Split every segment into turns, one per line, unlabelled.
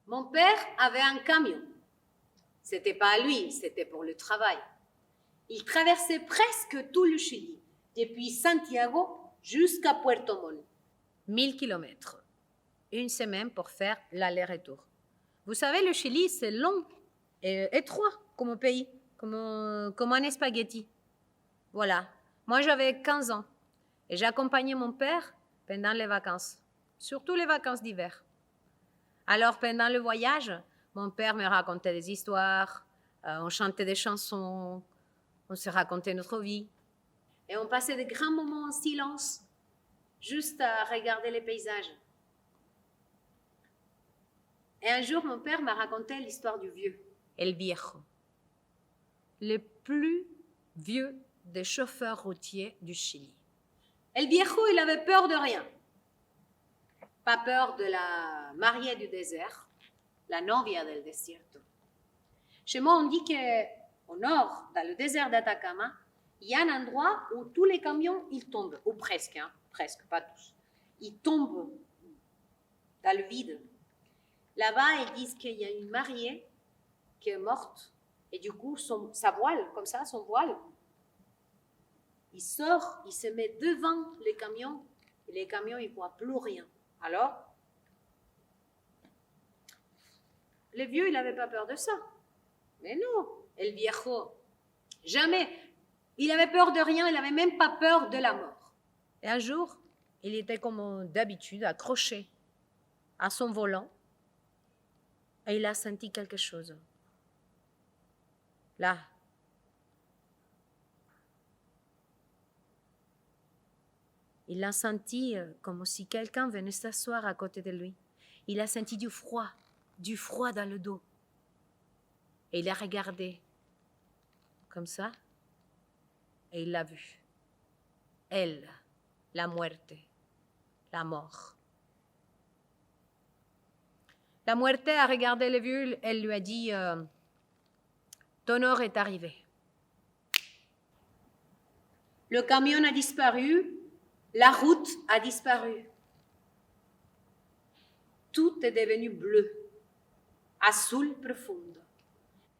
Mon père avait un camion. C'était pas à lui, c'était pour le travail. Il traversait presque tout le Chili, depuis Santiago jusqu'à Puerto Montt. 1000 kilomètres. Une semaine pour faire l'aller-retour. Vous savez, le Chili, c'est long et étroit comme pays, comme un spaghetti. Voilà. Moi, j'avais 15 ans et j'accompagnais mon père pendant les vacances, surtout les vacances d'hiver. Alors, pendant le voyage, mon père me racontait des histoires, on chantait des chansons, on se racontait notre vie. Et on passait de grands moments en silence, juste à regarder les paysages. Et un jour, mon père m'a raconté l'histoire du vieux, El Viejo, le plus vieux des chauffeurs routiers du Chili. El Viejo, il avait peur de rien. Pas peur de la mariée du désert, la novia del desierto. Chez moi, on dit qu'au nord, dans le désert d'Atacama, il y a un endroit où tous les camions, ils tombent, ou presque, presque, pas tous. Ils tombent dans le vide. Là-bas, ils disent qu'il y a une mariée qui est morte, et du coup, sa voile, comme ça, son voile, il sort, il se met devant les camions, et les camions, ils ne voient plus rien. Alors, le vieux, il n'avait pas peur de ça. Mais non, El Viejo, jamais. Il avait peur de rien, il n'avait même pas peur de la mort. Et un jour, il était comme d'habitude, accroché à son volant, et il a senti quelque chose. Là. Il l'a senti comme si quelqu'un venait s'asseoir à côté de lui. Il a senti du froid dans le dos. Et il a regardé comme ça, et il l'a vu. Elle, la muerte, la mort. La muerte a regardé le vieux, elle lui a dit ton heure est arrivée. Le camion a disparu, la route a disparu. Tout est devenu bleu, azul profundo.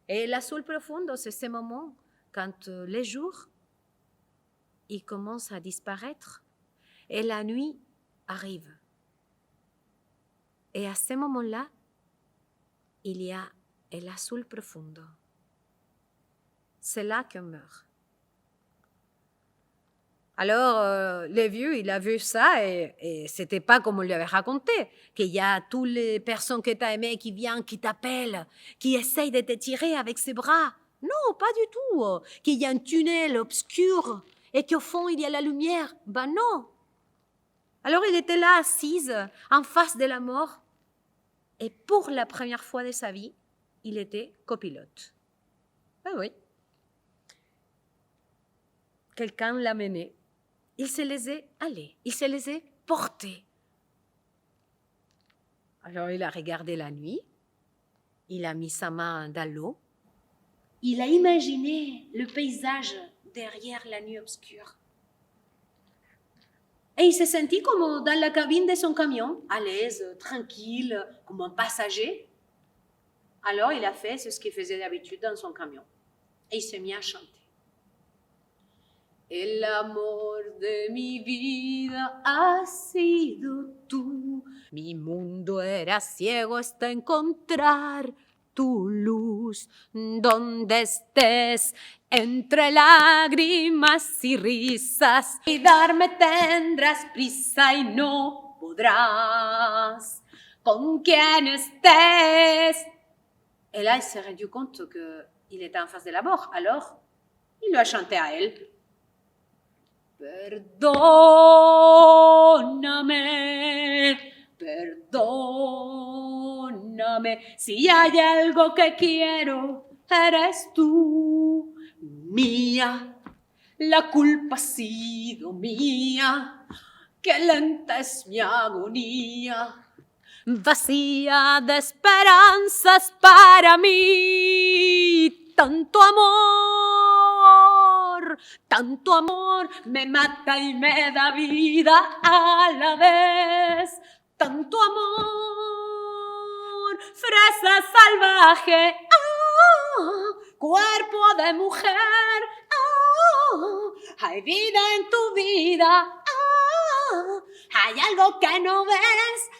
Et l'azul profundo, c'est ce moment quand les jours, ils commencent à disparaître et la nuit arrive. Et à ce moment-là, il y a l'azul profundo. C'est là qu'on meurt. Alors, le vieux, il a vu ça et c'était pas comme on lui avait raconté, qu'il y a toutes les personnes que tu as aimées qui viennent, qui t'appellent, qui essayent de te tirer avec ses bras. Non, pas du tout. Qu'il y a un tunnel obscur et qu'au fond, il y a la lumière. Ben non. Alors, il était là, assise, en face de la mort. Et pour la première fois de sa vie, il était copilote. Ben oui. Quelqu'un l'a mené. Il se laissait aller, il se laissait porter. Alors il a regardé la nuit, il a mis sa main dans l'eau, il a imaginé le paysage derrière la nuit obscure. Et il s'est senti comme dans la cabine de son camion, à l'aise, tranquille, comme un passager. Alors il a fait ce qu'il faisait d'habitude dans son camion. Et il s'est mis à chanter. El amor de mi vida ha sido tú. Mi mundo era ciego hasta encontrar tu luz. Donde estés, entre lágrimas y risas, y darme tendrás prisa y no podrás. Con quien estés. Et là, il s'est rendu compte qu'il était en face de la mort. Alors, il lui a chanté à elle. Perdóname, perdóname, si hay algo que quiero, eres tú, mía, la culpa ha sido mía, qué lenta es mi agonía, vacía de esperanzas para mí, tanto amor me mata y me da vida a la vez. Tanto amor fresa salvaje, cuerpo de mujer, hay vida en tu vida, hay algo que no ves,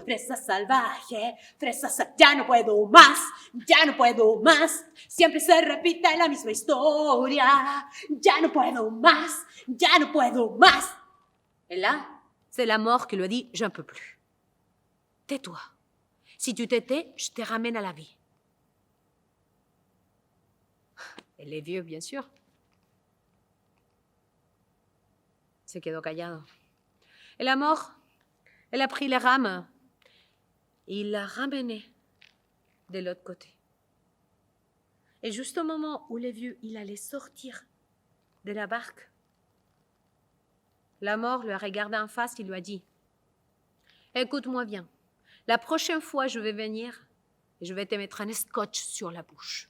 fresa salvaje, ya no puedo más, ya no puedo más, siempre se repite la misma historia, ya no puedo más, ya no puedo más. Et là, c'est la mort qui lui dit « Je ne peux plus. Tais-toi. Si tu te tais, je te ramène à la vie. » Et les vieux, bien sûr, se quedó callado. Et la mort, elle a pris les rames et il l'a ramené de l'autre côté. Et juste au moment où le vieux, il allait sortir de la barque, la mort lui a regardé en face, il lui a dit « Écoute-moi bien, la prochaine fois je vais venir et je vais te mettre un scotch sur la bouche. »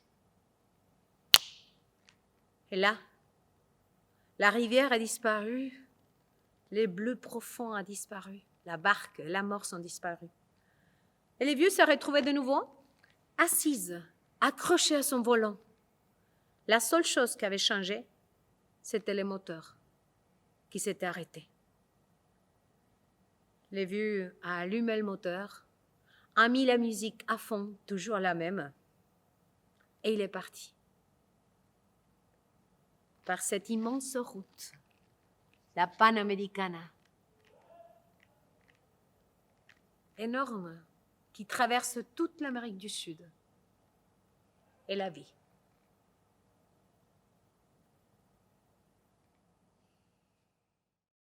Et là, la rivière a disparu, les bleus profonds ont disparu, la barque, la mort sont disparus. Et le vieux se retrouvait de nouveau assise, accroché à son volant. La seule chose qui avait changé, c'était le moteur qui s'était arrêté. Le vieux a allumé le moteur, a mis la musique à fond, toujours la même, et il est parti. Par cette immense route, la Panamericana, énorme, qui traverse toute l'Amérique du Sud et la vie.